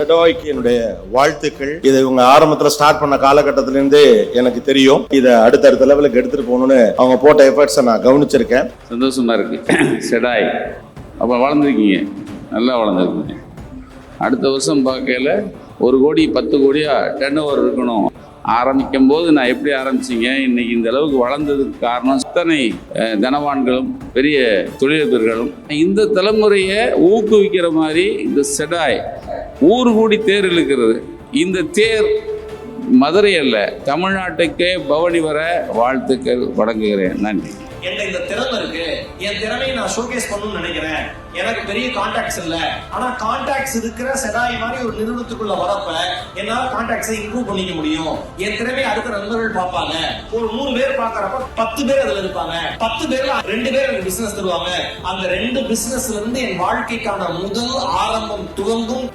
செடாய்க்கு என்னுடைய வாழ்த்துக்கள். இதை இவங்க ஆரம்பத்துல ஸ்டார்ட் பண்ண காலகட்டத்திலிருந்தே எனக்கு தெரியும். இதை அடுத்தடுத்த லெவலுக்கு எடுத்துட்டு போகணும்னு அவங்க போட்ட எஃபர்ட்ஸை நான் கவனிச்சிருக்கேன். சந்தோஷமா இருக்கு. செடாய் அப்போ வளர்ந்துருக்கீங்க, நல்லா வளர்ந்துருக்கீங்க. அடுத்த வருஷம் பார்க்கல 1 கோடி 10 கோடியா டர்ன் ஓவர் இருக்கணும். ஆரம்பிக்கும் போது நான் எப்படி ஆரம்பிச்சிங்க, இன்னைக்கு இந்த அளவுக்கு வளர்ந்ததுக்கு காரணம் இத்தனை தனவான்களும் பெரிய தொழிலதிபர்களும். இந்த தலைமுறையை ஊக்குவிக்கிற மாதிரி இந்த செடாய் ஊர் கூடி தேர் இழுக்கிறது. இந்த தேர் மதுரை அல்ல, தமிழ்நாட்டுக்கே பவனி வர வாழ்த்துக்கள் வழங்குகிறேன். நன்றி. என்கிட்ட இந்த திறமை இருக்கு, என் திறமையை நான் ஷோகேஸ் பண்ணணும்னு நினைக்கிறேன். எனக்கு பெரிய கான்டாக்ட்ஸ் இல்ல, ஆனா கான்டாக்ட்ஸ் இருக்கிற செடாய் மாதிரி ஒரு நிறுவனத்துக்குள்ள வரப்ப என்னால கான்டாக்ட்ஸை இம்ப்ரூவ் பண்ணிக்க முடியும். என் திறமையை அடுத்த நண்பர்கள் பார்ப்பாங்க. ஒரு 3 பேர் பாக்குறப்ப 10 பேர் அதுல இருப்பாங்க. 10 பேர்ல 2 பேர் எனக்கு பிசினஸ் தருவாங்க. அந்த 2 பிசினஸ்ல இருந்து என் வாழ்க்கைக்கான முதல் ஆரம்பம் துவங்கும்.